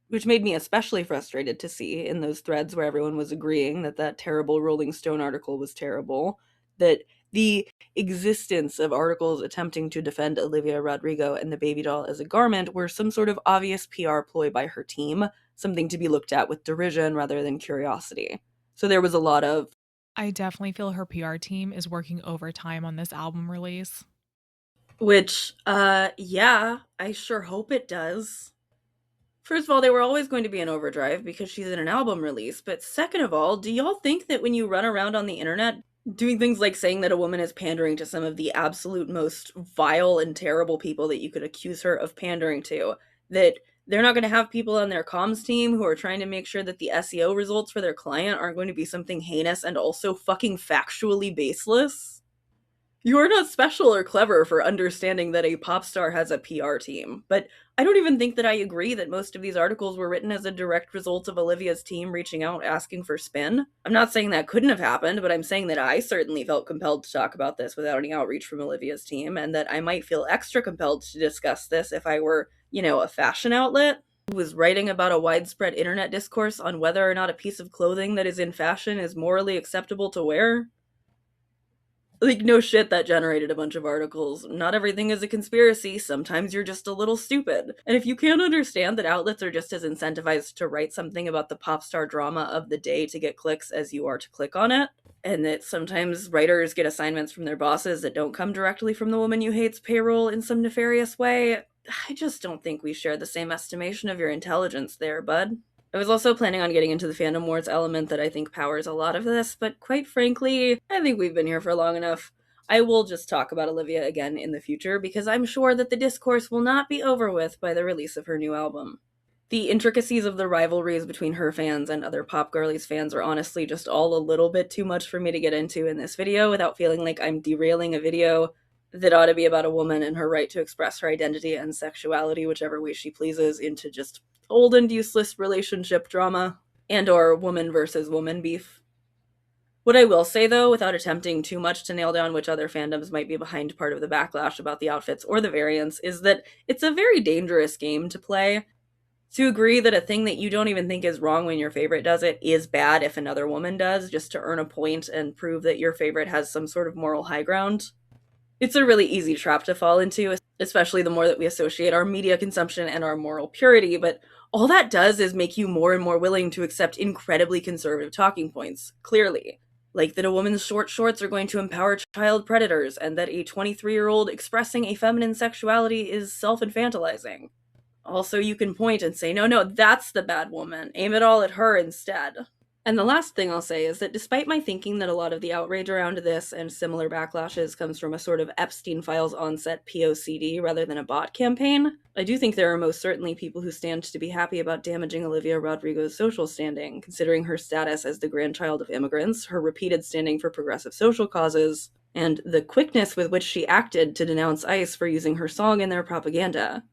Which made me especially frustrated to see in those threads where everyone was agreeing that that terrible Rolling Stone article was terrible, that the existence of articles attempting to defend Olivia Rodrigo and the baby doll as a garment were some sort of obvious PR ploy by her team, something to be looked at with derision rather than curiosity. So there was a lot of, I definitely feel her PR team is working overtime on this album release. which, yeah, I sure hope it does. First of all, they were always going to be in overdrive because she's in an album release, but second of all, do y'all think that when you run around on the internet doing things like saying that a woman is pandering to some of the absolute most vile and terrible people that you could accuse her of pandering to, that they're not going to have people on their comms team who are trying to make sure that the SEO results for their client aren't going to be something heinous and also fucking factually baseless? You are not special or clever for understanding that a pop star has a PR team, but I don't even think that I agree that most of these articles were written as a direct result of Olivia's team reaching out asking for spin. I'm not saying that couldn't have happened, but I'm saying that I certainly felt compelled to talk about this without any outreach from Olivia's team, and that I might feel extra compelled to discuss this if I were, a fashion outlet who was writing about a widespread internet discourse on whether or not a piece of clothing that is in fashion is morally acceptable to wear. Like, no shit, that generated a bunch of articles. Not everything is a conspiracy. Sometimes you're just a little stupid. And if you can't understand that outlets are just as incentivized to write something about the pop star drama of the day to get clicks as you are to click on it, and that sometimes writers get assignments from their bosses that don't come directly from the woman you hate's payroll in some nefarious way, I just don't think we share the same estimation of your intelligence there, bud. I was also planning on getting into the fandom wars element that I think powers a lot of this, but quite frankly, I think we've been here for long enough. I will just talk about Olivia again in the future because I'm sure that the discourse will not be over with by the release of her new album. The intricacies of the rivalries between her fans and other Pop Girlies fans are honestly just all a little bit too much for me to get into in this video without feeling like I'm derailing a video that ought to be about a woman and her right to express her identity and sexuality whichever way she pleases into just old and useless relationship drama and or woman versus woman beef. What I will say, though, without attempting too much to nail down which other fandoms might be behind part of the backlash about the outfits or the variants, is that it's a very dangerous game to play. To agree that a thing that you don't even think is wrong when your favorite does it is bad if another woman does, just to earn a point and prove that your favorite has some sort of moral high ground. It's a really easy trap to fall into, especially the more that we associate our media consumption and our moral purity, but all that does is make you more and more willing to accept incredibly conservative talking points, clearly. Like that a woman's short shorts are going to empower child predators, and that a 23-year-old expressing a feminine sexuality is self-infantilizing. Also, you can point and say, no, that's the bad woman. Aim it all at her instead. And the last thing I'll say is that despite my thinking that a lot of the outrage around this and similar backlashes comes from a sort of Epstein Files onset POCD rather than a bot campaign, I do think there are most certainly people who stand to be happy about damaging Olivia Rodrigo's social standing, considering her status as the grandchild of immigrants, her repeated standing for progressive social causes, and the quickness with which she acted to denounce ICE for using her song in their propaganda.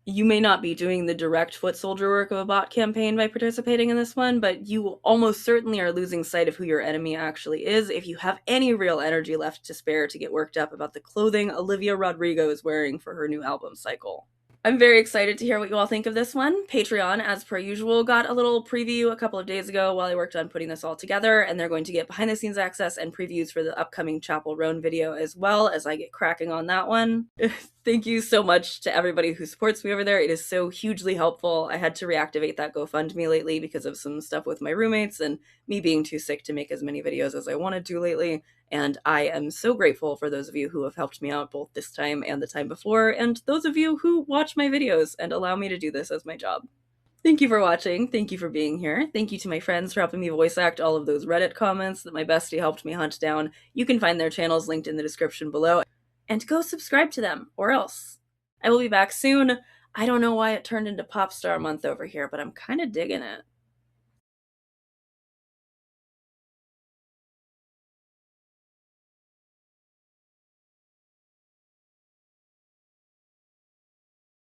You may not be doing the direct foot soldier work of a bot campaign by participating in this one, but you almost certainly are losing sight of who your enemy actually is if you have any real energy left to spare to get worked up about the clothing Olivia Rodrigo is wearing for her new album cycle. I'm very excited to hear what you all think of this one. Patreon, as per usual, got a little preview a couple of days ago while I worked on putting this all together, and they're going to get behind-the-scenes access and previews for the upcoming Chapel Roan video as well as I get cracking on that one. Thank you so much to everybody who supports me over there. It is so hugely helpful. I had to reactivate that GoFundMe lately because of some stuff with my roommates and me being too sick to make as many videos as I wanted to lately. And I am so grateful for those of you who have helped me out both this time and the time before, and those of you who watch my videos and allow me to do this as my job. Thank you for watching. Thank you for being here. Thank you to my friends for helping me voice act all of those Reddit comments that my bestie helped me hunt down. You can find their channels linked in the description below. And go subscribe to them, or else. I will be back soon. I don't know why it turned into Pop Star Month over here, but I'm kind of digging it.